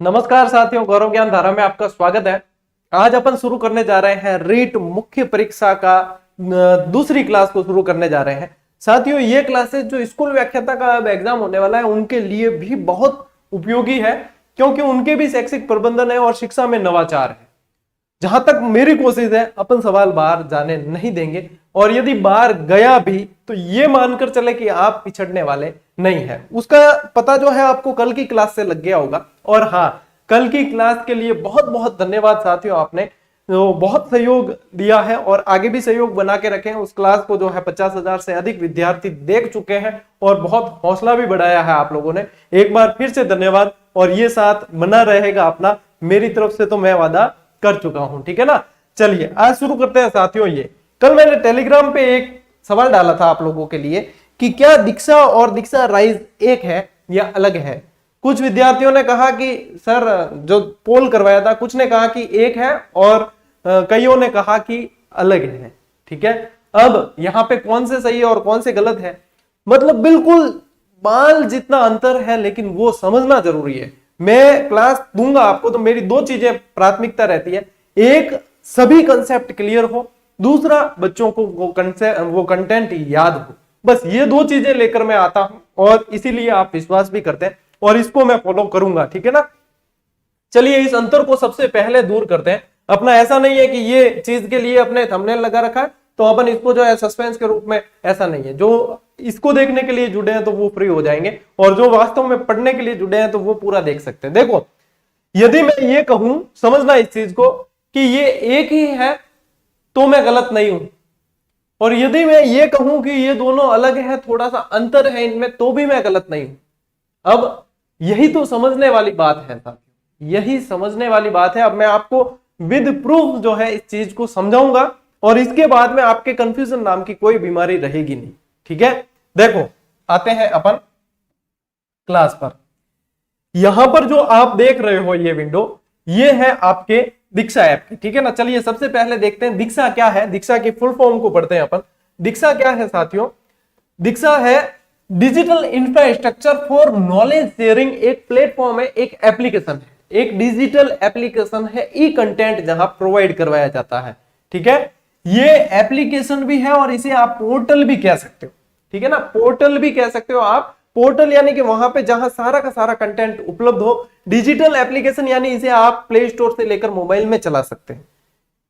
नमस्कार साथियों, गौरव ज्ञान धारा में आपका स्वागत है। आज अपन शुरू करने जा रहे हैं रीट मुख्य परीक्षा का दूसरी क्लास को शुरू करने जा रहे हैं। साथियों, ये क्लासेस जो स्कूल व्याख्याता का अब एग्जाम होने वाला है उनके लिए भी बहुत उपयोगी है, क्योंकि उनके भी शैक्षिक प्रबंधन है और शिक्षा में नवाचार है। जहां तक मेरी कोशिश है, अपन सवाल बाहर जाने नहीं देंगे, और यदि बाहर गया भी तो ये मानकर चले कि आप पिछड़ने वाले नहीं है। उसका पता जो है आपको कल की क्लास से लग गया होगा। और हाँ, कल की क्लास के लिए बहुत बहुत धन्यवाद साथियों, आपने तो बहुत सहयोग दिया है और आगे भी सहयोग बना के रखें। उस क्लास को जो है 50,000 से अधिक विद्यार्थी देख चुके हैं और बहुत हौसला भी बढ़ाया है आप लोगों ने। एक बार फिर से धन्यवाद, और ये साथ बना रहेगा अपना, मेरी तरफ से तो मैं वादा कर चुका हूं, ठीक है ना। चलिए आज शुरू करते हैं साथियों। ये कल मैंने टेलीग्राम पे एक सवाल डाला था आप लोगों के लिए कि क्या दीक्षा और दीक्षा राइज एक है या अलग है। कुछ विद्यार्थियों ने कहा कि सर, जो पोल करवाया था, कुछ ने कहा कि एक है और कईयों ने कहा कि अलग है। ठीक है, अब यहाँ पे कौन से सही है और कौन से गलत है, मतलब बिल्कुल बाल जितना अंतर है, लेकिन वो समझना जरूरी है। मैं क्लास दूंगा आपको तो मेरी दो चीजें प्राथमिकता रहती है। एक, सभी कंसेप्ट क्लियर हो, दूसरा बच्चों को वो कंटेंट याद हो। बस ये दो चीजें लेकर मैं आता हूं और इसीलिए आप विश्वास भी करते हैं और इसको मैं फॉलो करूंगा, ठीक है ना। चलिए इस अंतर को सबसे पहले दूर करते हैं। अपना ऐसा नहीं है कि ये चीज के लिए अपने थंबनेल लगा रखा है तो अपन इसको जो है सस्पेंस के रूप में, ऐसा नहीं है। जो इसको देखने के लिए जुड़े हैं तो वो फ्री हो जाएंगे, और जो वास्तव में पढ़ने के लिए जुड़े हैं तो वो पूरा देख सकते हैं। देखो, यदि मैं ये कहूं, समझना इस चीज को, कि ये एक ही है तो मैं गलत नहीं हूं, और यदि मैं ये कहूं कि ये दोनों अलग है, थोड़ा सा अंतर है इनमें, तो भी मैं गलत नहीं हूं। अब यही तो समझने वाली बात है साथियों, यही समझने वाली बात है। अब मैं आपको विद प्रूफ जो है इस चीज को समझाऊंगा, और इसके बाद में आपके कंफ्यूजन नाम की कोई बीमारी रहेगी नहीं, ठीक है। देखो, आते हैं अपन क्लास पर। यहां पर जो आप देख रहे हो ये विंडो, ये है आपके दीक्षा ऐप की, ठीक है ना। चलिए सबसे पहले देखते हैं दीक्षा क्या है। दीक्षा की फुल फॉर्म को पढ़ते हैं अपन। दीक्षा क्या है साथियों? दीक्षा है digital infrastructure for knowledge sharing. एक प्लेटफॉर्म है, एक एप्लीकेशन है, एक डिजिटल एप्लीकेशन है, ई कंटेंट जहां प्रोवाइड करवाया जाता है, ठीक है। ये एप्लीकेशन भी है और इसे आप पोर्टल भी कह सकते हो, ठीक है ना। पोर्टल भी कह सकते हो आप। पोर्टल यानी कि वहां पे जहां सारा का सारा कंटेंट उपलब्ध हो। डिजिटल एप्लीकेशन यानी इसे आप प्ले स्टोर से लेकर मोबाइल में चला सकते हैं,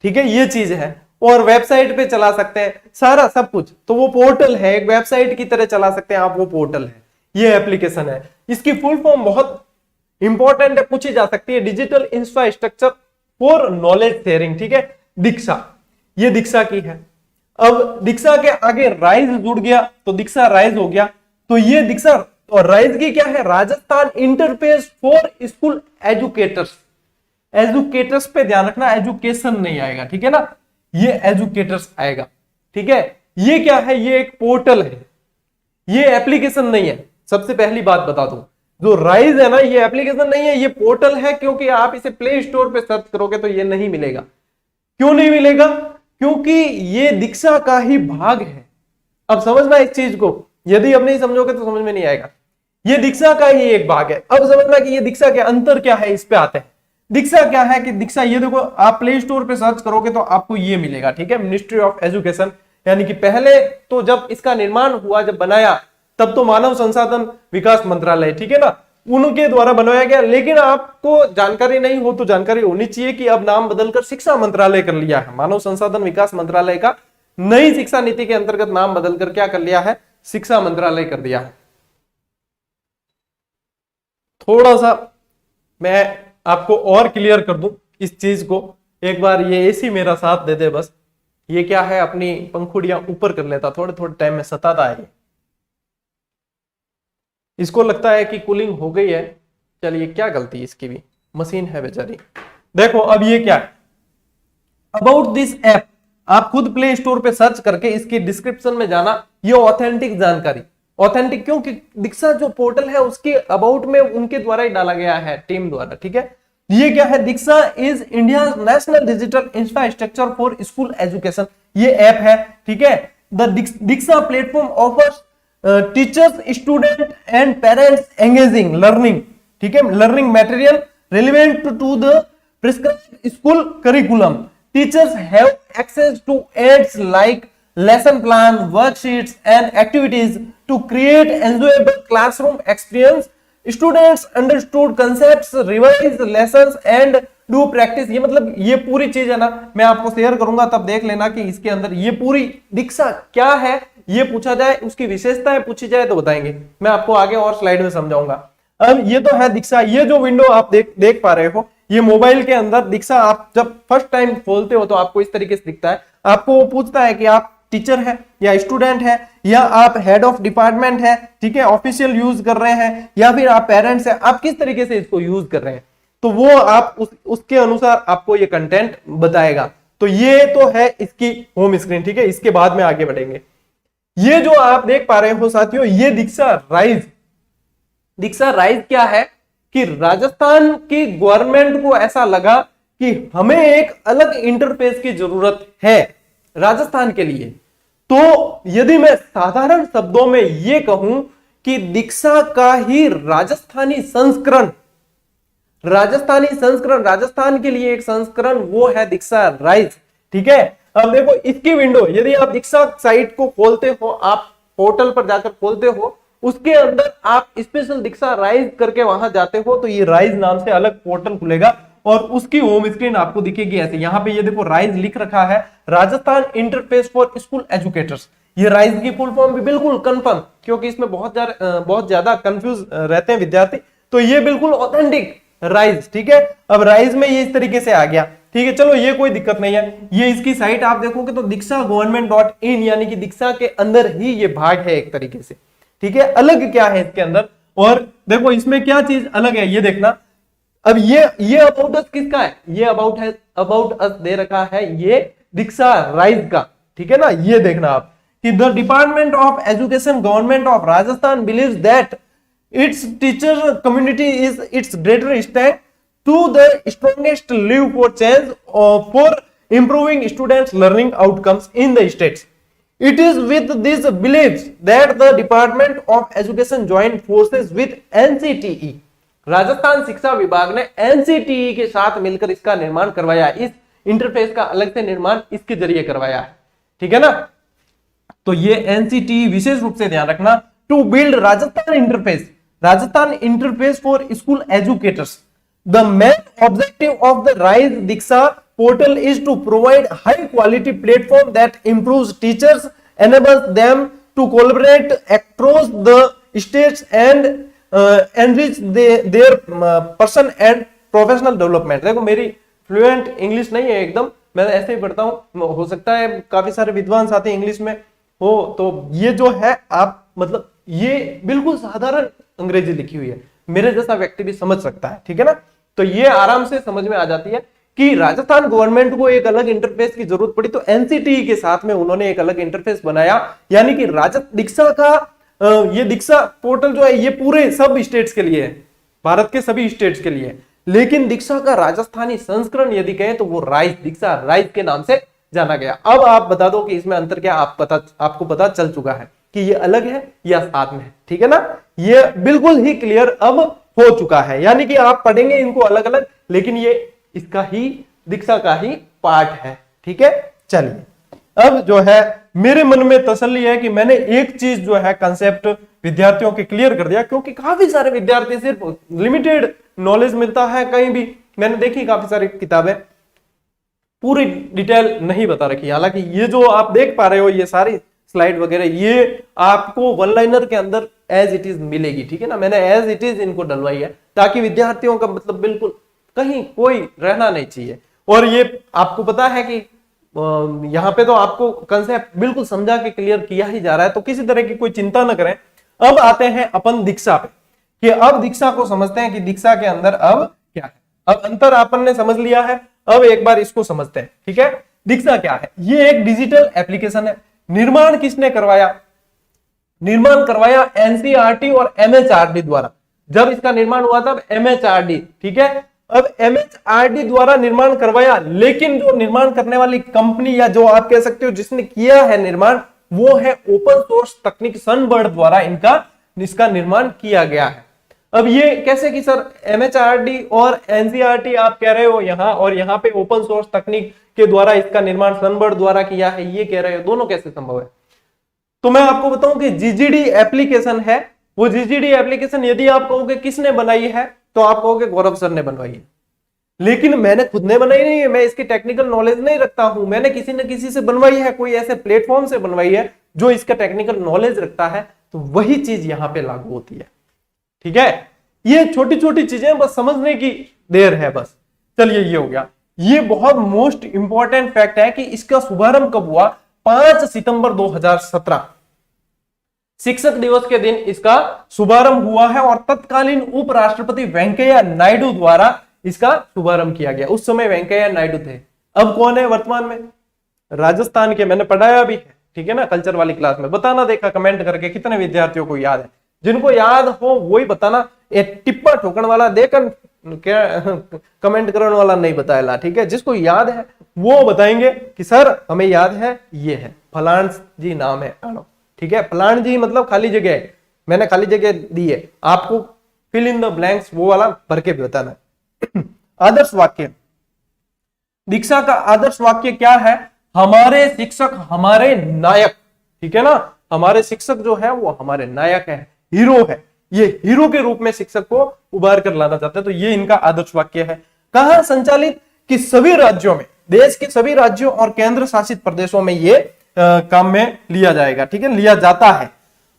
ठीक है, ये चीज है। और वेबसाइट पे चला सकते हैं, सारा सब कुछ, तो वो पोर्टल है। एक वेबसाइट की तरह चला सकते हैं आप, वो पोर्टल है, ये एप्लीकेशन है। इसकी फुल फॉर्म बहुत इंपॉर्टेंट है, पूछी जा सकती है, digital infrastructure for knowledge sharing, ठीक है। दीक्षा, ये दीक्षा की है। अब दीक्षा के आगे राइज जुड़ गया तो दीक्षा राइज हो गया। तो ये दीक्षा और राइज की क्या है? Rajasthan interface for school educators. Educators पे ध्यान रखना, एजुकेशन नहीं आएगा, ठीक है ना, ये एजुकेटर्स आएगा, ठीक है। ये क्या है? ये एक पोर्टल है, ये एप्लीकेशन नहीं है। सबसे पहली बात बता दूं, जो राइज है ना, ये एप्लीकेशन नहीं है, ये पोर्टल है। क्योंकि आप इसे प्ले स्टोर पे सर्च करोगे तो ये नहीं मिलेगा। क्यों नहीं मिलेगा? क्योंकि ये दीक्षा का ही भाग है। अब समझना इस चीज को, यदि अब नहीं समझोगे तो समझ में नहीं आएगा। ये दीक्षा का ही एक भाग है। अब समझना कि ये दीक्षा के अंतर क्या है, इस पे आते हैं। दीक्षा क्या है कि दीक्षा, ये देखो, आप प्ले स्टोर पे सर्च करोगे तो आपको ये मिलेगा, ठीक है, मिनिस्ट्री ऑफ एजुकेशन। यानी कि पहले तो जब इसका निर्माण हुआ, जब बनाया, तब तो मानव संसाधन विकास मंत्रालय, ठीक है ना, उनके द्वारा बनाया गया। लेकिन आपको जानकारी नहीं हो तो जानकारी होनी चाहिए कि अब नाम बदलकर शिक्षा मंत्रालय कर लिया है। मानव संसाधन विकास मंत्रालय का नई शिक्षा नीति के अंतर्गत नाम बदलकर क्या कर लिया है? शिक्षा मंत्रालय कर दिया है। थोड़ा सा मैं आपको और क्लियर कर दूं इस चीज को, एक बार ये एसी मेरा साथ दे दे बस। ये क्या है, अपनी पंखुड़ियां ऊपर कर लेता, थोड़े थोड़े टाइम में सताता है। इसको लगता है कि कूलिंग हो गई है। चलिए, क्या गलती इसकी भी, मशीन है बेचारी। देखो अब ये क्या है, अबाउट दिस ऐप। आप खुद प्ले स्टोर पे सर्च करके इसकी डिस्क्रिप्शन में जाना। ये ऑथेंटिक जानकारी, ऑथेंटिक क्योंकि दीक्षा जो पोर्टल है उसके अबाउट में उनके द्वारा ही डाला गया है, टीम द्वारा, ठीक है। ये क्या है? Diksha is India national digital infrastructure for school education, ये ऐप है, ठीक है। The Diksha platform offers teachers, student and parents engaging learning, ठीक है, learning material relevant to the prescribed school curriculum. Teachers have access to aids like lesson plan, worksheets, and activities to create enjoyable classroom experience. Students understood concepts, revise lessons, and do practice. ये मतलब ये पूरी चीज है ना, मैं आपको share करूंगा, तब देख लेना कि इसके अंदर ये पूरी दीक्षा क्या है, ये पूछा जाए, उसकी विशेषताएं पूछी जाए तो बताएंगे। मैं आपको आगे और स्लाइड में समझाऊंगा। अब ये तो है दीक्षा। ये जो विंडो आप देख पा रहे हो, ये मोबाइल के अंदर दीक्षा आप जब फर्स्ट टाइम खोलते हो तो आपको इस तरीके से दिखता है। आपको वो पूछता है कि आप टीचर है या स्टूडेंट है या आप हेड ऑफ डिपार्टमेंट है, ठीक है, ऑफिशियल यूज कर रहे हैं, या फिर आप पेरेंट्स है, आप किस तरीके से इसको यूज कर रहे हैं, तो वो आप उसके अनुसार आपको ये कंटेंट बताएगा। तो ये तो है इसकी होम स्क्रीन, ठीक है। इसके बाद में आगे बढ़ेंगे। ये जो आप देख पा रहे हो साथियों, ये दीक्षा राइज। दीक्षा राइज क्या है कि राजस्थान की गवर्नमेंट को ऐसा लगा कि हमें एक अलग इंटरफेस की जरूरत है राजस्थान के लिए। तो यदि मैं साधारण शब्दों में यह कहूं कि दीक्षा का ही राजस्थानी संस्करण, राजस्थान के लिए एक संस्करण, वो है दीक्षा राइज, ठीक है। अब देखो इसकी विंडो, यदि आप दीक्षा साइट को खोलते हो, आप पोर्टल पर जाकर खोलते हो, उसके अंदर आप स्पेशल दीक्षा राइज करके वहां जाते हो, तो ये राइज नाम से अलग पोर्टल खुलेगा और उसकी होम स्क्रीन आपको दिखेगी ऐसे। यहां पे ये देखो राइज लिख रखा है, Rajasthan interface for school educators. ये राइज की फुल फॉर्म भी बिल्कुल कंफर्म, क्योंकि इसमें बहुत ज्यादा कंफ्यूज रहते हैं विद्यार्थी, तो ये बिल्कुल ऑथेंटिक राइज, ठीक है। अब राइज में ये इस तरीके से आ गया, ठीक है। चलो ये कोई दिक्कत नहीं है। ये इसकी साइट आप देखोगे तो दीक्षा गवर्नमेंट.in, यानी कि दीक्षा के अंदर ही ये भाग है एक तरीके से, ठीक है। अलग क्या है इसके अंदर, और देखो इसमें क्या चीज अलग है ये देखना। अब ये अबाउट अस किसका है, ये अबाउट अस दे रखा है ये दीक्षा राइज का, ठीक है ना। ये देखना आप कि the department of education government of Rajasthan believes that its teacher community is its greater stand to the strongest live for change for improving students learning outcomes in the states. It is with these beliefs that the Department of Education joined forces with NCTE. Rajasthan शिक्षा विभाग ने NCTE के साथ मिलकर इसका निर्माण करवाया, इस इंटरफेस का अलग से निर्माण इसके जरिए करवाया है, ठीक है ना। तो ये NCTE विशेष रूप से ध्यान रखना, to build Rajasthan interface for school educators. The main objective of the rise Diksha portal is to provide high quality platform that improves teachers, enables them to collaborate across the states and enrich their person and professional development। देखो मेरी fluent English नहीं है एकदम, मैं ऐसे ही पढ़ता हूँ, हो सकता है काफी सारे विद्वान साथी इंग्लिश में हो, तो ये जो है आप मतलब ये बिल्कुल साधारण अंग्रेजी लिखी हुई है, मेरे जैसा व्यक्ति भी समझ सकता है, ठीक है ना। तो ये आराम से समझ में आ जाती है कि राजस्थान गवर्नमेंट को एक अलग इंटरफेस की जरूरत पड़ी, तो एनसीटी के साथ में उन्होंने एक अलग इंटरफेस बनाया, यानी कि दीक्षा का ये दीक्षा पोर्टल जो है ये पूरे सब स्टेट्स के लिए है, भारत के सभी स्टेट्स के लिए। लेकिन दीक्षा का राजस्थानी संस्करण यदि कहें तो वो दीक्षा राइज के नाम से जाना गया। अब आप बता दो कि इसमें अंतर क्या, आपको पता चल चुका है कि ये अलग है या साथ में है, ठीक है ना। ये बिल्कुल ही क्लियर अब हो चुका है, यानी कि आप पढ़ेंगे इनको अलग अलग, लेकिन ये इसका ही दीक्षा का ही पार्ट है, ठीक है। चलिए अब जो है मेरे मन में तसल्ली है कि मैंने एक चीज जो है कंसेप्ट विद्यार्थियों के क्लियर कर दिया, क्योंकि काफी सारे विद्यार्थी सिर्फ लिमिटेड नॉलेज मिलता है, कहीं भी मैंने देखी काफी सारी किताबें पूरी डिटेल नहीं बता रखी। हालांकि ये जो आप देख पा रहे हो ये सारी स्लाइड वगैरह ये आपको वन लाइनर के अंदर एज इट इज मिलेगी, ठीक है ना। मैंने एज इट इज इनको डलवाई है ताकि विद्यार्थियों का मतलब बिल्कुल कहीं कोई रहना नहीं चाहिए। और ये आपको पता है कि यहाँ पे तो आपको कंसेप्ट बिल्कुल समझा के क्लियर किया ही जा रहा है, तो किसी तरह की कोई चिंता न करें। अब आते हैं अपन दीक्षा पे कि अब दीक्षा को समझते हैं कि दीक्षा के अंदर अब क्या है। अब अंतर अपन ने समझ लिया है, अब एक बार इसको समझते हैं, ठीक है। दीक्षा क्या है, ये एक डिजिटल एप्लीकेशन है। निर्माण किसने करवाया, निर्माण करवाया एनसीईआरटी और एमएचआरडी द्वारा। जब इसका निर्माण हुआ था एमएचआरडी, ठीक है। अब एमएचआरडी द्वारा निर्माण करवाया, लेकिन जो निर्माण करने वाली कंपनी या जो आप कह सकते हो जिसने किया है निर्माण, वो है ओपन सोर्स तकनीक सनबर्ड द्वारा इसका निर्माण किया गया है। अब ये कैसे कि सर एमएचआरडी और एनसीईआरटी आप कह रहे हो यहाँ, और यहाँ पे ओपन सोर्स तकनीक के द्वारा इसका निर्माण सनबर्ड द्वारा किया है, ये कह रहे हो, दोनों कैसे संभव है? तो मैं आपको बताऊं कि जीजीडी एप्लीकेशन है, वो जीजीडी एप्लीकेशन यदि आप कहोगे किसने बनाई है, तो आप कहोगे गौरव सर ने बनवाई है, लेकिन मैंने खुद ने बनाई नहीं है, मैं इसकी टेक्निकल नॉलेज नहीं रखता हूं, मैंने किसी न किसी से बनवाई है, कोई ऐसे प्लेटफॉर्म से बनवाई है जो इसका टेक्निकल नॉलेज रखता है, तो वही चीज यहां पे लागू होती है। ठीक है, ये छोटी छोटी चीजें बस समझने की देर है बस। चलिए ये हो गया। ये बहुत मोस्ट इंपॉर्टेंट फैक्ट है कि इसका शुभारंभ कब हुआ? 5 सितंबर 2017 शिक्षक दिवस के दिन इसका शुभारंभ हुआ है, और तत्कालीन उपराष्ट्रपति वेंकैया नायडू द्वारा इसका शुभारंभ किया गया। उस समय वेंकैया नायडू थे, अब कौन है वर्तमान में? राजस्थान के, मैंने पढ़ाया भी है, ठीक है ना, कल्चर वाली क्लास में। बताना देखा कमेंट करके कितने विद्यार्थियों को याद है, जिनको याद हो वही बताना, टिप्पा ठोकण वाला देकर क्या कमेंट करने वाला नहीं बताया, ठीक है। जिसको याद है वो बताएंगे कि सर हमें याद है, ये है फलान जी नाम है, ठीक है। फलान जी मतलब खाली जगह है, मैंने खाली जगह दी है, आपको फिल इन द ब्लैंक्स वो वाला भर के भी बताना है। आदर्श वाक्य, दीक्षा का आदर्श वाक्य क्या है? हमारे शिक्षक हमारे नायक, ठीक है ना, हमारे शिक्षक जो है वो हमारे नायक है, हीरो है, ये हीरो के रूप में शिक्षक को उभार कर लाना चाहते हैं, तो ये इनका आदर्श वाक्य है। कहां संचालित? कि सभी राज्यों में, देश के सभी राज्यों और केंद्र शासित प्रदेशों में ये काम में लिया जाएगा, ठीक है, लिया जाता है।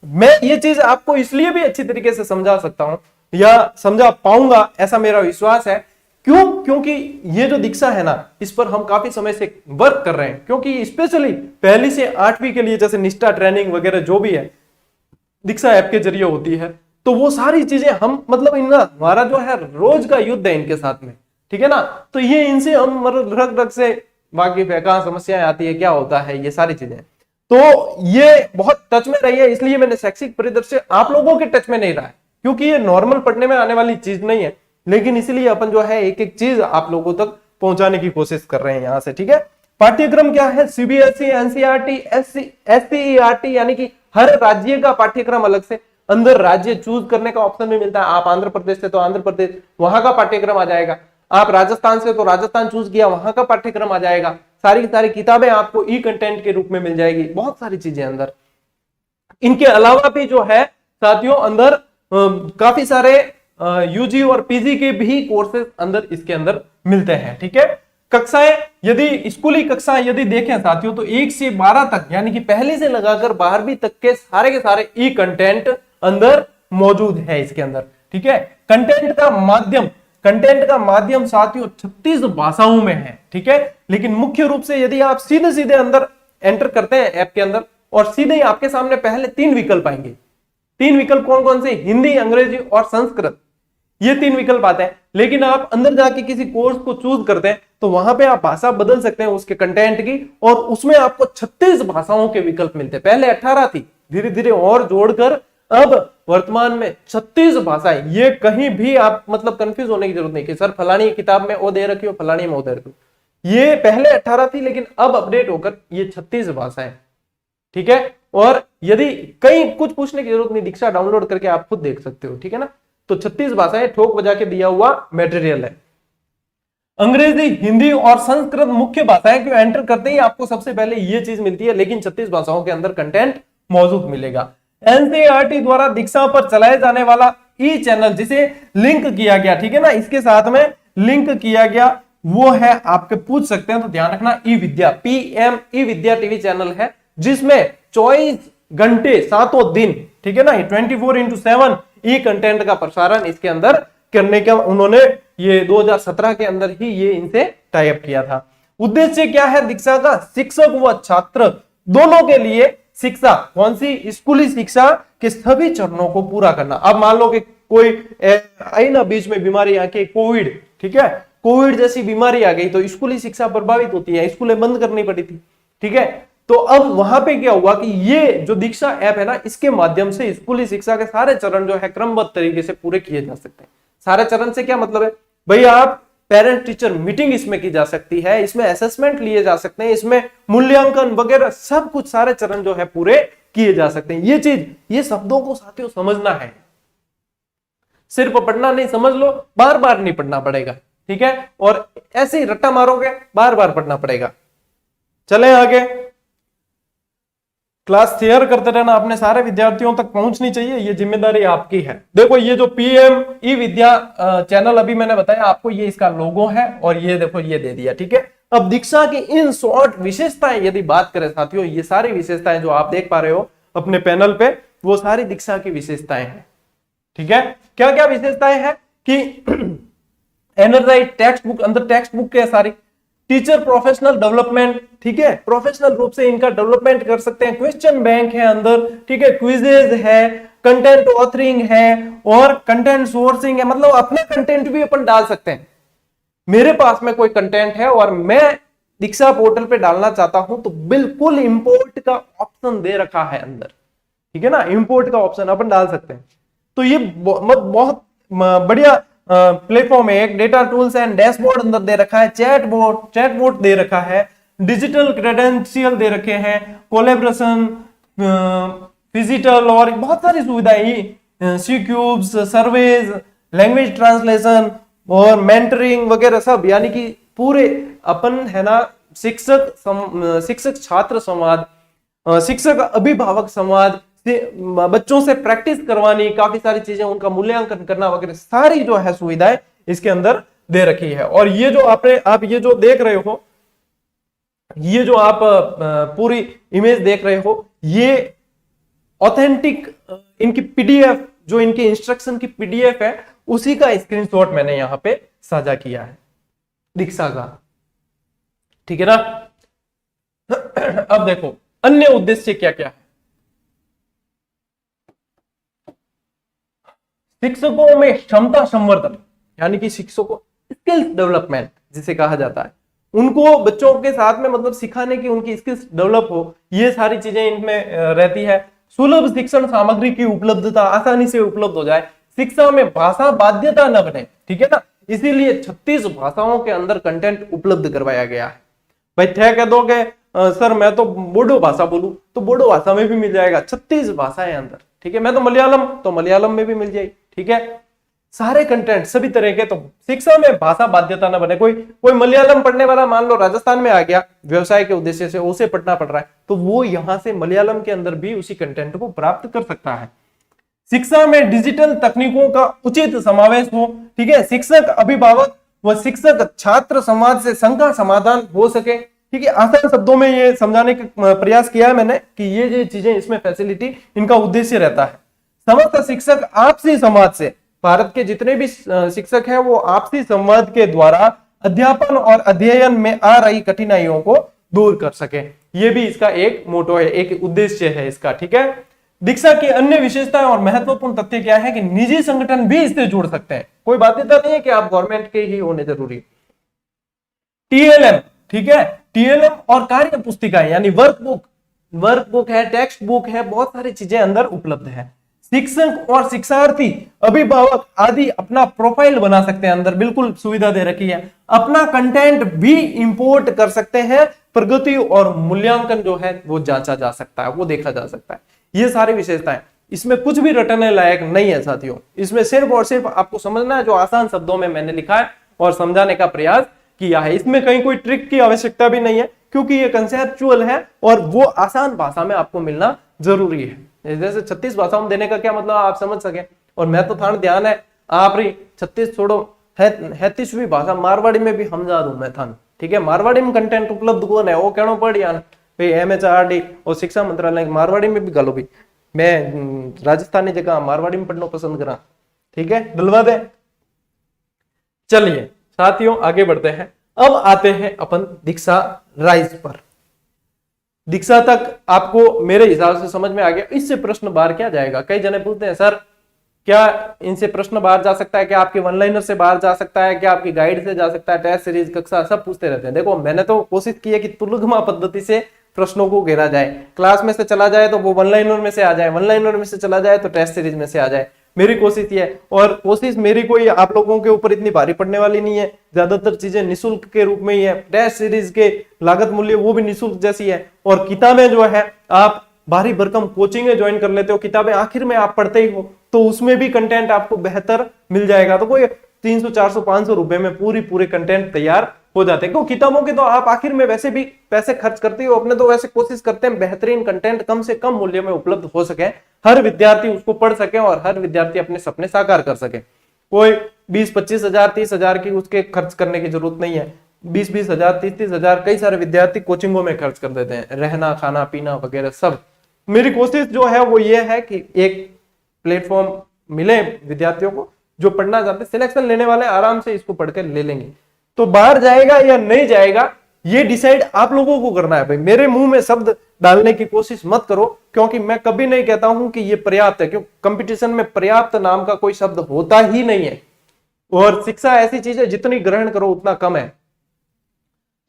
मैं ये चीज आपको इसलिए भी अच्छी तरीके से समझा सकता हूं या समझा पाऊंगा, ऐसा मेरा विश्वास है। क्यों? क्योंकि ये जो दीक्षा है ना, इस पर हम काफी समय से वर्क कर रहे हैं, क्योंकि स्पेशली पहली से 8वीं के लिए जैसे निष्ठा ट्रेनिंग वगैरह जो भी है दीक्षा ऐप के जरिए होती है, तो वो सारी चीजें हम मतलब हमारा जो है रोज का युद्ध है इनके साथ में, ठीक है ना। तो ये इनसे हम रग रग से वाकिफ है, कहां समस्याएं आती है, क्या होता है, ये सारी चीजें, तो ये बहुत टच में रही है। इसलिए मैंने शैक्षिक परिदृश्य आप लोगों के टच में नहीं रहा है, क्योंकि ये नॉर्मल पढ़ने में आने वाली चीज नहीं है, लेकिन इसलिए अपन जो है एक एक चीज आप लोगों तक पहुंचाने की कोशिश कर रहे हैं यहां से, ठीक है। पाठ्यक्रम क्या है? सीबीएसई, एनसीईआरटी, एससीईआरटी, यानी कि हर राज्य का पाठ्यक्रम अलग से, अंदर राज्य चूज करने का ऑप्शन भी मिलता है। आप आंध्र प्रदेश से तो आंध्र प्रदेश, वहां का पाठ्यक्रम आ जाएगा। आप राजस्थान से तो राजस्थान चूज किया, वहां का पाठ्यक्रम आ जाएगा। सारी की सारी किताबें आपको ई कंटेंट के रूप में मिल जाएगी, बहुत सारी चीजें अंदर। इनके अलावा भी जो है साथियों अंदर काफी सारे यूजी और पीजी के भी कोर्सेज अंदर इसके अंदर मिलते हैं, ठीक है। कक्षाएं, यदि स्कूली कक्षाएं यदि देखें साथियों, तो 1 से 12 तक, यानी कि पहले से लगाकर 12वीं तक के सारे ई कंटेंट अंदर मौजूद है इसके अंदर, ठीक है। कंटेंट का माध्यम साथियों 36 भाषाओं में है, ठीक है। लेकिन मुख्य रूप से यदि आप सीधे सीधे अंदर एंटर करते हैं ऐप के अंदर, और सीधे ही आपके सामने पहले 3 विकल्प आएंगे। 3 विकल्प कौन कौन से? हिंदी, अंग्रेजी और संस्कृत, ये 3 विकल्प आते हैं। लेकिन आप अंदर जाके किसी कोर्स को चूज करते हैं तो वहां पे आप भाषा बदल सकते हैं उसके कंटेंट की, और उसमें आपको 36 भाषाओं के विकल्प मिलते हैं। पहले 18 थी, धीरे धीरे और जोड़कर अब वर्तमान में 36 भाषाएं। ये कहीं भी आप मतलब कंफ्यूज होने की जरूरत नहीं कि सर फलानी किताब में वो दे रखी हो, फलानी में वो दे रखी हो। ये पहले 18 थी, लेकिन अब अपडेट होकर ये 36 भाषाएं, ठीक है। और यदि कहीं कुछ पूछने की जरूरत नहीं, दीक्षा डाउनलोड करके आप खुद देख सकते हो, ठीक है ना। तो 36 भाषाएं ठोक बजा के दिया हुआ मटेरियल है। अंग्रेजी, हिंदी और संस्कृत मुख्य भाषाएं क्यों एंटर करते ही आपको सबसे पहले ये चीज मिलती है, लेकिन 36 भाषाओं के अंदर कंटेंट मौजूद मिलेगा। एनसीईआरटी द्वारा दीक्षा पर चलाए जाने वाला ई चैनल जिसे लिंक किया गया, ठीक है ना, इसके साथ में लिंक किया गया, वो है आपके पूछ सकते हैं तो ध्यान रखना, ई विद्या, पीएम ई विद्या टीवी चैनल है, जिसमें 24 घंटे 7 दिन, ठीक है ना, 24x7 ई कंटेंट का प्रसारण इसके अंदर करने का उन्होंने ये 2017 के अंदर ही ये इनसे टाई अप किया था। उद्देश्य क्या है दीक्षा का? शिक्षक व छात्र दोनों के लिए शिक्षा, कौन सी? स्कूली शिक्षा के सभी चरणों को पूरा करना। अब मान लो कि कोई आई ना बीच में बीमारी आके कोविड, ठीक है, कोविड जैसी बीमारी आ गई तो स्कूली शिक्षा प्रभावित होती है, स्कूलें बंद करनी पड़ी थी, ठीक है। तो अब वहां पे क्या हुआ कि ये जो दीक्षा ऐप है ना, इसके माध्यम से स्कूली शिक्षा के सारे चरण जो है क्रमबद्ध तरीके से पूरे किए जा सकते हैं। सारे चरण से क्या मतलब है भाई? आप पेरेंट टीचर मीटिंग इसमें की जा सकती है, इसमें असेसमेंट लिए जा सकते हैं, इसमें मूल्यांकन वगैरह सब कुछ, सारे चरण जो है पूरे किए जा सकते हैं। ये चीज, ये शब्दों को साथियों समझना है। सिर्फ पढ़ना नहीं, समझ लो, बार बार नहीं पढ़ना पड़ेगा, ठीक है, और ऐसे ही रट्टा मारोगे बार बार पढ़ना पड़ेगा। चले आगे, क्लास शेयर करते रहना, अपने सारे विद्यार्थियों तक पहुंचनी चाहिए, ये जिम्मेदारी आपकी है। देखो ये जो पीएम ई विद्या चैनल अभी मैंने बताया आपको, ये इसका लोगो है, और ये देखो ये दे दिया, ठीक है। अब दीक्षा की इन शॉर्ट विशेषताएं यदि बात करें साथियों, ये सारी विशेषताएं जो आप देख पा रहे हो अपने पैनल पे, वो सारी दीक्षा की विशेषताएं हैं, ठीक है। क्या क्या विशेषताएं हैं कि एनर्जाइज टेक्स्ट बुक, अंदर टेक्स्ट बुक के सारी, टीचर प्रोफेशनल डेवलपमेंट, ठीक है, प्रोफेशनल रूप से इनका डेवलपमेंट कर सकते हैं, क्वेश्चन बैंक है अंदर, ठीक है, क्विजेज है, कंटेंट ऑथरिंग है, और कंटेंट सोर्सिंग है, मतलब अपना कंटेंट भी अपन डाल सकते हैं। मेरे पास में कोई कंटेंट है और मैं दीक्षा पोर्टल पे डालना चाहता हूं, तो बिल्कुल इंपोर्ट का ऑप्शन दे रखा है अंदर, ठीक है ना, इंपोर्ट का ऑप्शन अपन डाल सकते हैं। तो ये बहुत बढ़िया प्लेटफॉर्म है। एक डेटा टूल्स एंड डैशबोर्ड अंदर दे रखा है, चैटबोट दे रखा है, डिजिटल क्रेडेंशियल दे रखे हैं, कोलैबोरेशन, फिजिटल, और बहुत सारी सुविधाएं, सी क्यूब्स, सर्वेज, लैंग्वेज ट्रांसलेशन और मेंटरिंग वगैरह सब, यानी कि पूरे अपन है ना, शिक्षक छात्र संवाद, शिक्षक अभिभावक संवाद, बच्चों से प्रैक्टिस करवानी, काफी सारी चीजें, उनका मूल्यांकन करना वगैरह, सारी जो है सुविधाएं इसके अंदर दे रखी है। और ये जो आप ये जो देख रहे हो, ये जो आप पूरी इमेज देख रहे हो, ये ऑथेंटिक इनकी पीडीएफ, जो इनके इंस्ट्रक्शन की पीडीएफ है, उसी का स्क्रीनशॉट मैंने यहां पे साझा किया है दीक्षा का, ठीक है ना। अब देखो अन्य उद्देश्य क्या क्या है। शिक्षकों में क्षमता संवर्धन, यानी कि शिक्षकों स्किल्स डेवलपमेंट जिसे कहा जाता है, उनको बच्चों के साथ में मतलब सिखाने की उनकी स्किल्स डेवलप हो, ये सारी चीजें इनमें रहती है। सुलभ शिक्षण सामग्री की उपलब्धता, आसानी से उपलब्ध हो जाए, शिक्षा में भाषा बाध्यता न बने, ठीक है ना, इसीलिए 36 भाषाओं के अंदर कंटेंट उपलब्ध करवाया गया है। भाई थे कह दोगे सर मैं तो बोडो भाषा बोलूं, तो बोडो भाषा में भी मिल जाएगा, 36 भाषाएं अंदर, ठीक है। मैं तो मलयालम में भी मिल जाएगी, ठीक है। सारे कंटेंट सभी तरह के, तो शिक्षा में भाषा बाध्यता न बने। कोई मलयालम पढ़ने वाला मान लो राजस्थान में आ गया, व्यवसाय के उद्देश्य से उसे पढ़ना पड़ रहा है, तो वो यहां से मलयालम के अंदर भी उसी कंटेंट को प्राप्त कर सकता है। शिक्षा में डिजिटल तकनीकों का उचित समावेश हो, ठीक है, शिक्षक अभिभावक व शिक्षक छात्र संवाद से शंका समाधान हो सके, ठीक है। आसान शब्दों में ये समझाने का प्रयास किया है मैंने कि ये चीजें इसमें फैसिलिटी इनका उद्देश्य रहता है। समस्त शिक्षक आपसी संवाद से, भारत के जितने भी शिक्षक हैं वो आपसी संवाद के द्वारा अध्यापन और अध्ययन में आ रही कठिनाइयों को दूर कर सके, ये भी इसका एक मोटो है, एक उद्देश्य है इसका, ठीक है। दीक्षा की अन्य विशेषताएं और महत्वपूर्ण तथ्य क्या है कि निजी संगठन भी इससे जुड़ सकते हैं, कोई बाध्यता नहीं है कि आप गवर्नमेंट के ही होने जरूरी। टीएलएम, ठीक है, टीएलएम और कार्य पुस्तिकाएं यानी वर्कबुक है, टेक्स्ट बुक है, बहुत सारी चीजें अंदर उपलब्ध है। शिक्षक और शिक्षार्थी, अभिभावक आदि अपना प्रोफाइल बना सकते हैं, अंदर बिल्कुल सुविधा दे रखी है। अपना कंटेंट भी इंपोर्ट कर सकते हैं, प्रगति और मूल्यांकन जो है वो जांचा जा सकता है, वो देखा जा सकता है। ये सारी विशेषताएं, इसमें कुछ भी रटने लायक नहीं है साथियों, इसमें सिर्फ और सिर्फ आपको समझना है जो आसान शब्दों में मैंने लिखा है और समझाने का प्रयास किया है। इसमें कहीं कोई ट्रिक की आवश्यकता भी नहीं है, क्योंकि ये कंसेप्चुअल है और वो आसान भाषा में आपको मिलना जरूरी है। जैसे 36 भाषाओं में देने का क्या मतलब आप समझ सके, और मैं तो थान ध्यान है आप 36 छोड़ो है 33वीं भाषा मारवाड़ी में भी समझा दूं मैं थान, ठीक है। मारवाड़ी में कंटेंट उपलब्ध कौन है वो कहना पड़िया भाई, MHRD और शिक्षा मंत्रालय मारवाड़ी में भी गालो भी, मैं राजस्थानी जगह मारवाड़ी में पढ़ना पसंद करा, ठीक है, दिलवा दे। चलिए साथियों आगे बढ़ते हैं, अब आते हैं अपन दीक्षा राइज पर। दीक्षा तक आपको मेरे हिसाब से समझ में आ गया। इससे प्रश्न बाहर क्या जाएगा, कई जने पूछते हैं सर क्या इनसे प्रश्न बाहर जा सकता है, क्या आपके वन लाइनर से बाहर जा सकता है, क्या आपकी गाइड से जा सकता है, टेस्ट सीरीज कक्षा, सब पूछते रहते हैं। देखो मैंने तो कोशिश की है कि तुलगमा पद्धति से प्रश्नों को घेरा जाए, क्लास में से चला जाए तो वो वन लाइनर में से आ जाए, वन लाइनर में से चला जाए तो टेस्ट सीरीज में से आ जाए, मेरी कोशिश ये है। और कोशिश मेरी कोई आप लोगों के ऊपर इतनी भारी पड़ने वाली नहीं है, ज्यादातर चीजें निःशुल्क के रूप में ही है, टेस्ट सीरीज के लागत मूल्य वो भी निःशुल्क जैसी है, और किताबें जो है आप भारी भरकम कोचिंग ज्वाइन कर लेते हो, किताबें आखिर में आप पढ़ते ही हो, तो उसमें भी कंटेंट आपको बेहतर मिल जाएगा। तो कोई 300 400 500 रुपए में पूरे कंटेंट तैयार हो जाते हैं। क्यों, किताबों के तो आप आखिर में वैसे भी पैसे खर्च करते हो, अपने तो वैसे कोशिश करते हैं बेहतरीन कंटेंट कम से कम मूल्य में उपलब्ध हो सके, हर विद्यार्थी उसको पढ़ सके और हर विद्यार्थी अपने सपने साकार कर सके। कोई 20-25 हजार 30 हजार की उसके खर्च करने की जरूरत नहीं है। 20-20 हजार 30-30 हजार कई सारे विद्यार्थी कोचिंगों में खर्च कर देते हैं, रहना खाना पीना वगैरह सब। मेरी कोशिश जो है वो ये है कि एक प्लेटफॉर्म मिले विद्यार्थियों को, जो पढ़ना चाहते, सिलेक्शन लेने वाले आराम से इसको पढ़कर ले लेंगे। तो बाहर जाएगा या नहीं जाएगा ये डिसाइड आप लोगों को करना है भाई। मेरे मुंह में शब्द डालने की कोशिश मत करो, क्योंकि मैं कभी नहीं कहता हूं कि ये पर्याप्त है, क्योंकि कंपटीशन में पर्याप्त नाम का कोई शब्द होता ही नहीं है। और शिक्षा ऐसी चीज है जितनी ग्रहण करो उतना कम है,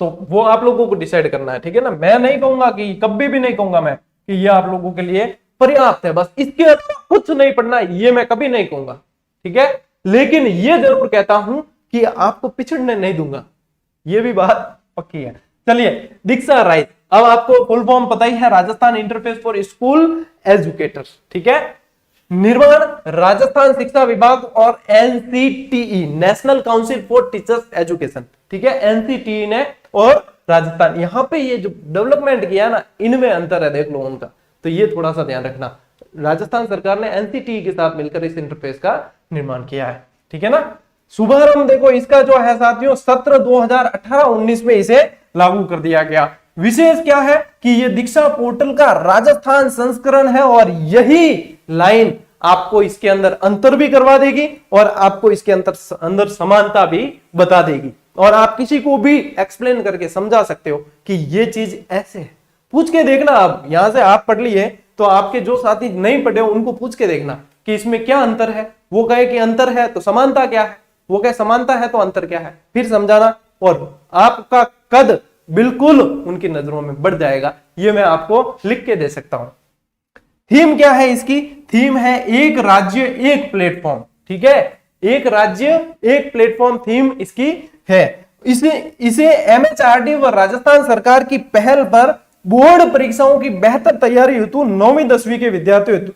तो वो आप लोगों को डिसाइड करना है, ठीक है ना। मैं नहीं कहूंगा कि, कभी भी नहीं कहूंगा मैं कि ये आप लोगों के लिए पर्याप्त है, बस इसके अलावा कुछ नहीं पढ़ना, ये मैं कभी नहीं कहूंगा, ठीक है। लेकिन ये जरूर कहता हूं कि आपको पिछड़ने नहीं दूंगा, ये भी बात पक्की है। चलिए, दीक्षा राइज, अब आपको फुल फॉर्म पता ही है, Rajasthan interface for school educators, ठीक है। निर्माण राजस्थान शिक्षा विभाग और NCTE, national council for teachers education, ठीक है, एनसीटीई ने और राजस्थान, यहां पे ये जो डेवलपमेंट किया ना, इनमें अंतर है, देख लो उनका, तो ये थोड़ा सा ध्यान रखना। राजस्थान सरकार ने एनसीटीई के साथ मिलकर इस इंटरफेस का निर्माण किया है, ठीक है ना। शुभारंभ देखो इसका जो है साथियों, सत्र 2018-19 में इसे लागू कर दिया गया। विशेष क्या है कि ये दीक्षा पोर्टल का राजस्थान संस्करण है, और यही लाइन आपको इसके अंदर अंतर भी करवा देगी और आपको इसके अंदर समानता भी बता देगी, और आप किसी को भी एक्सप्लेन करके समझा सकते हो कि ये चीज ऐसे है। पूछ के देखना, आप यहां से आप पढ़ लिए तो आपके जो साथी नहीं पढ़े उनको पूछ के देखना कि इसमें क्या अंतर है। वो कहे कि अंतर है तो समानता क्या है, वो कहे समानता है तो अंतर क्या है, फिर समझाना, और आपका कद बिल्कुल उनकी नजरों में बढ़ जाएगा। ये मैं आपको लिख के दे सकता हूं। थीम क्या है इसकी? थीम है एक राज्य एक प्लेटफॉर्म, ठीक है, एक राज्य एक प्लेटफॉर्म थीम इसकी है। इसे एमएचआरडी व राजस्थान सरकार की पहल पर बोर्ड परीक्षाओं की बेहतर तैयारी हेतु 9वीं 10वीं के विद्यार्थियों हेतु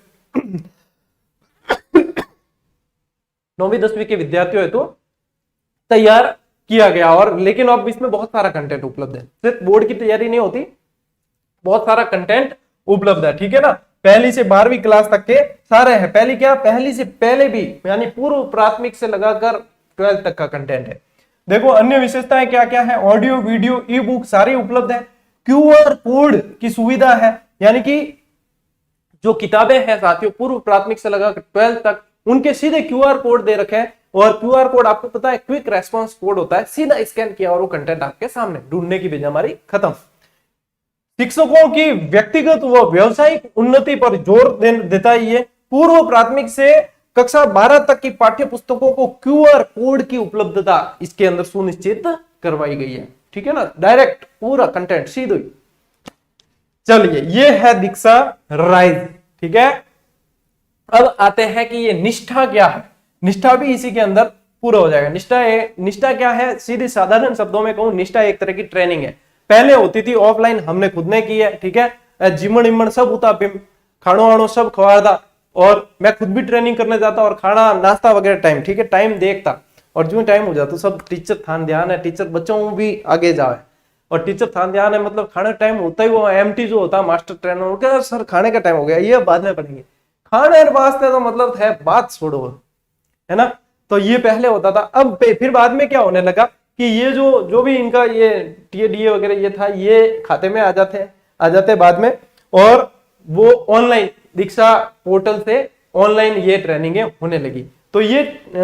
9वीं 10वीं के विद्यार्थियों हेतु तैयार किया गया। और लेकिन अब इसमें बहुत सारा कंटेंट उपलब्ध है, सिर्फ बोर्ड की तैयारी नहीं होती, बहुत सारा कंटेंट उपलब्ध है, ठीक है ना। पहली से 12वीं क्लास तक के सारे हैं। पहली क्या, पहली से पहले भी, यानी पूर्व प्राथमिक से लगाकर 12th तक का कंटेंट है। देखो अन्य विशेषताएं क्या क्या है, ऑडियो वीडियो ई बुक सारी उपलब्ध है। क्यूआर कोड की सुविधा है, यानी कि जो किताबें हैं साथियों पूर्व प्राथमिक से लगाकर 12th तक, उनके सीधे क्यूआर कोड दे रखे हैं। और क्यूआर कोड आपको पता है क्विक रेस्पॉन्स कोड होता है, सीधा स्कैन किया और वो कंटेंट आपके सामने, ढूंढने की बेजामारी खत्म। शिक्षकों की व्यक्तिगत व व्यावसायिक उन्नति पर जोर देता है ये। पूर्व प्राथमिक से कक्षा 12 तक की पाठ्य पुस्तकों को क्यूआर कोड की उपलब्धता इसके अंदर सुनिश्चित करवाई गई है, ठीक है ना। डायरेक्ट पूरा कंटेंट सीधे। चलिए, ये है दीक्षा राइज, ठीक है। अब आते हैं कि ये निष्ठा क्या है। निष्ठा भी इसी के अंदर पूरा हो जाएगा। निष्ठा क्या है, सीधे साधारण शब्दों में कहूं, निष्ठा एक तरह की ट्रेनिंग है। पहले होती थी ऑफलाइन, हमने खुद ने की है, ठीक है। जिमण इमण सब होता, खाणो वाणो सब खवारदा, और मैं खुद भी ट्रेनिंग करने जाता और खाना नाश्ता वगैरह टाइम, ठीक है, टाइम देखता, और जो टाइम हो जाता सब टीचर थान ध्यान है, टीचर बच्चों भी आगे जाए, और टीचर थान ध्यान है मतलब खाने टाइम होता ही वो एमटी जो होता मास्टर ट्रेनर क्या सर खाने का टाइम हो गया, ये बाद में पढ़ेंगे। खाने वास्ते तो मतलब है बात छोड़ो, है ना। तो ये पहले होता था। अब फिर बाद में क्या होने लगा कि ये जो भी इनका ये टीए वगैरह ये था, ये खाते में आ जाते बाद में, और वो ऑनलाइन दीक्षा पोर्टल से ऑनलाइन ये ट्रेनिंगें होने लगी। तो ये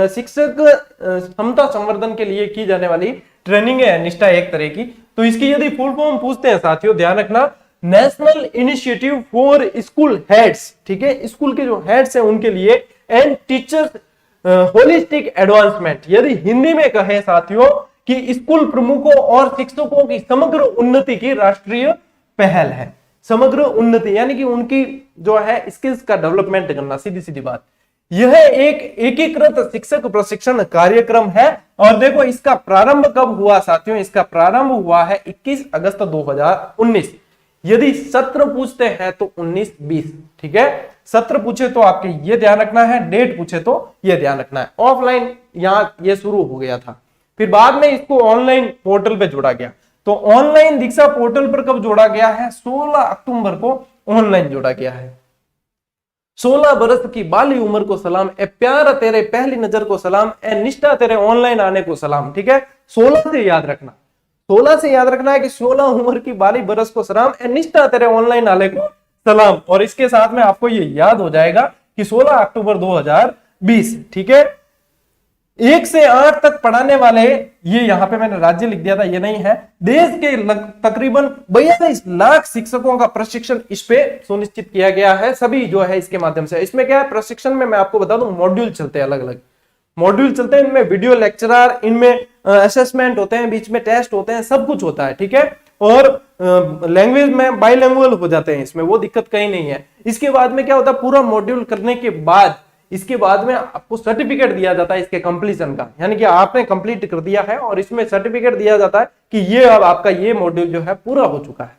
शिक्षक क्षमता संवर्धन के लिए की जाने वाली ट्रेनिंग है निष्ठा एक तरह की। तो इसकी यदि फुल फॉर्म पूछते हैं साथियों, ध्यान रखना, national initiative for school heads, ठीक है, स्कूल के जो हेड्स हैं उनके लिए, एंड टीचर्स होलिस्टिक एडवांसमेंट। यदि हिंदी में कहें साथियों कि स्कूल प्रमुखों और शिक्षकों की समग्र उन्नति की राष्ट्रीय पहल है। समग्र उन्नति यानी कि उनकी जो है स्किल्स का डेवलपमेंट करना, सीधी सीधी बात। यह एक एकीकृत शिक्षक प्रशिक्षण कार्यक्रम है। और देखो इसका प्रारंभ कब हुआ साथियों, इसका प्रारंभ हुआ है 21 अगस्त 2019। यदि सत्र पूछते हैं तो 19-20, ठीक है, सत्र पूछे तो आपके ये ध्यान रखना है, डेट पूछे तो ये ध्यान रखना है। ऑफलाइन यहाँ ये शुरू हो गया था, फिर बाद में इसको ऑनलाइन पोर्टल पे जोड़ा गया। तो ऑनलाइन दीक्षा पोर्टल पर कब जोड़ा गया है? 16 अक्टूबर को ऑनलाइन जोड़ा गया है। 16 बरस की बाली उम्र को सलाम, ए प्यार तेरे पहली नजर को सलाम, ए निष्ठा तेरे ऑनलाइन आने को सलाम। ठीक है, 16 से याद रखना, 16 से याद रखना है कि 16 उम्र की बाली बरस को सलाम, ए निष्ठा तेरे ऑनलाइन आने को सलाम। और इसके साथ में आपको ये याद हो जाएगा कि 16 अक्टूबर 2020। ठीक है, 1 से 8 तक पढ़ाने वाले, ये यहां पे मैंने राज्य लिख दिया था, ये नहीं है, देश के तकरीबन 42 लाख शिक्षकों का प्रशिक्षण इस पे सुनिश्चित किया गया है, सभी जो है इसके माध्यम से। इसमें क्या है, प्रशिक्षण में मैं आपको बता दूं मॉड्यूल चलते हैं, अलग अलग मॉड्यूल चलते हैं, इनमें वीडियो लेक्चरर, इनमें असेसमेंट होते हैं, बीच में टेस्ट होते हैं, सब कुछ होता है। ठीक है, और लैंग्वेज में बाइलिंगुअल हो जाते हैं, इसमें वो दिक्कत कहीं नहीं है। इसके बाद में क्या होता है, पूरा मॉड्यूल करने के बाद इसके बाद में आपको सर्टिफिकेट दिया जाता है इसके कंप्लीशन का, यानी कि आपने कंप्लीट कर दिया है और इसमें सर्टिफिकेट दिया जाता है कि ये अब आपका ये मॉड्यूल जो है पूरा हो चुका है।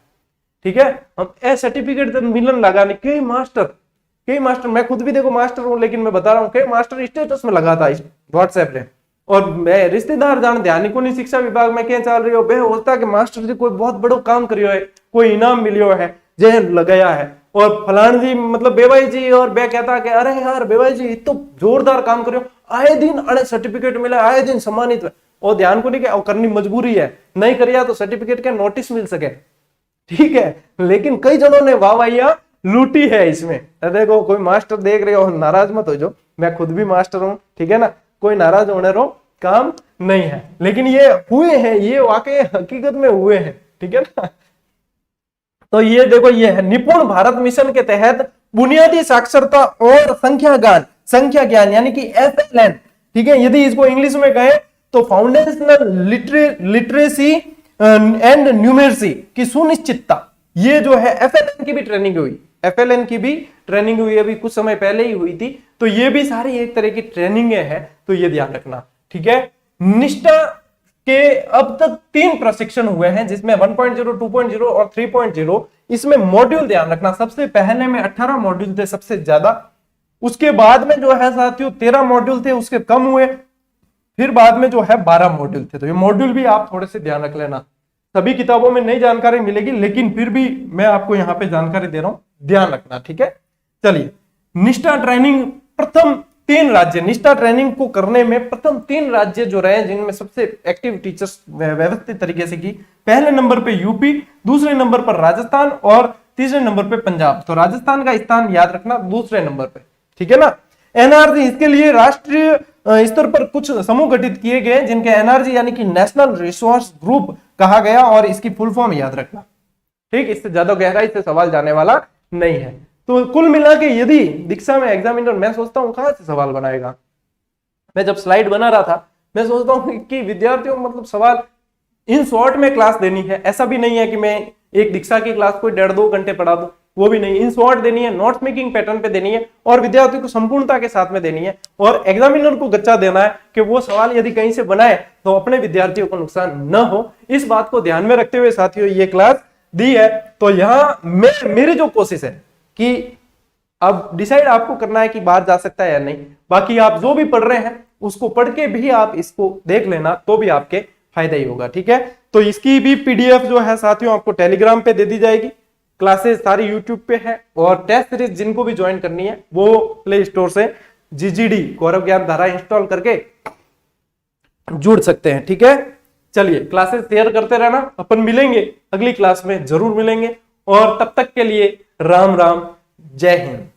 ठीक है, हम ए सर्टिफिकेट मिलन लगाने कई मास्टर, मैं खुद भी देखो मास्टर हूं, लेकिन मैं बता रहा हूं कई मास्टर स्टेटस में लगाता है व्हाट्सएप पे, और मैं रिश्तेदार जान ध्यान को शिक्षा विभाग में क्या चल रही हो बे होता कि मास्टर जी कोई बहुत बड़ो काम करियो है, कोई इनाम मिलियो है, जे लगाया है, और फलान जी मतलब बेबाई जी, और बे कहता कि अरे यार बेबाई जी तो जोरदार काम करियो, आए दिन अरे सर्टिफिकेट मिला, आए दिन सम्मानित। और ध्यान को नहीं क्या करनी मजबूरी है, नहीं करिया तो सर्टिफिकेट का नोटिस मिल सके। ठीक है, लेकिन कई जनों ने वाहवाहियां लूटी है इसमें। देखो कोई मास्टर देख रहे हो नाराज मत हो जो, मैं खुद भी मास्टर हूं, ठीक है ना, कोई नाराज होने रो काम नहीं है, लेकिन ये हुए हैं, ये वाकई हकीकत में हुए हैं। ठीक है ना, तो ये देखो ये है निपुण भारत मिशन के तहत बुनियादी साक्षरता और संख्या ज्ञान यानी कि FLN। ठीक है, यदि इसको इंग्लिश में कहें तो फाउंडेशनल लिटरेसी एंड न्यूमेरसी की सुनिश्चितता, ये जो है FLN की भी ट्रेनिंग हुई, FLN की भी ट्रेनिंग हुई, अभी कुछ समय पहले ही हुई थी। तो ये भी सारी एक तरह की ट्रेनिंग है, तो ये ध्यान रखना। ठीक है, निष्ठा के अब तक 3 प्रशिक्षण हुए हैं, जिसमें 1.0, 2.0 और 3.0। इसमें मॉड्यूल ध्यान रखना, सबसे पहले में 18 मॉड्यूल थे सबसे ज्यादा, उसके बाद में जो है साथियों 13 मॉड्यूल थे, उसके कम हुए, फिर बाद में जो है 12 मॉड्यूल थे। तो ये मॉड्यूल भी आप थोड़े से ध्यान रख लेना, सभी किताबों में नई जानकारी मिलेगी, लेकिन फिर भी मैं आपको यहाँ पे जानकारी दे रहा हूं, ध्यान रखना। ठीक है, चलिए निष्ठा ट्रेनिंग प्रथम 3 राज्य, निष्ठा ट्रेनिंग को करने में प्रथम 3 राज्य जो रहे जिनमें सबसे एक्टिव टीचर्स व्यवस्थित तरीके से की, पहले नंबर पे यूपी, दूसरे नंबर पर राजस्थान और तीसरे नंबर पे पंजाब। तो राजस्थान का स्थान याद रखना दूसरे नंबर पे। ठीक है ना, NRG, इसके लिए राष्ट्रीय स्तर पर कुछ समूह गठित किए गए जिनके NRG यानी कि नेशनल रिसोर्स ग्रुप कहा गया, और इसकी फुल फॉर्म याद रखना। ठीक, इससे ज्यादा गहराई से सवाल जाने वाला नहीं है। तो कुल मिला के यदि दीक्षा में एग्जामिनर, मैं सोचता हूं कहां से सवाल बनाएगा, मैं जब स्लाइड बना रहा था मैं सोचता हूं कि विद्यार्थियों को मतलब सवाल इन शॉर्ट में क्लास देनी है। ऐसा भी नहीं है कि मैं एक दीक्षा की क्लास को 1.5-2 घंटे पढ़ा दूं, वो भी नहीं, इन शॉर्ट देनी है, नोट्स मेकिंग पैटर्न पे देनी है, और विद्यार्थी को संपूर्णता के साथ में देनी है, और एग्जामिनर को गच्चा देना है कि वो सवाल यदि कहीं से बनाए तो अपने विद्यार्थियों को नुकसान न हो। इस बात को ध्यान में रखते हुए साथियों ये क्लास दी है। तो यहां मेरी जो कोशिश है कि अब डिसाइड आपको करना है कि बाहर जा सकता है या नहीं, बाकी आप जो भी पढ़ रहे हैं उसको पढ़ के भी आप इसको देख लेना, तो भी आपके फायदा ही होगा। ठीक है, तो इसकी भी PDF जो है साथियों आपको टेलीग्राम पे दे दी जाएगी, क्लासेस सारी यूट्यूब पे है, और टेस्ट सीरीज जिनको भी ज्वाइन करनी है वो प्ले स्टोर से GGD गौरव ज्ञान धारा इंस्टॉल करके जुड़ सकते हैं। ठीक है, चलिए क्लासेस शेयर करते रहना, अपन मिलेंगे अगली क्लास में, जरूर मिलेंगे, और तब तक के लिए राम राम, जय हिंद।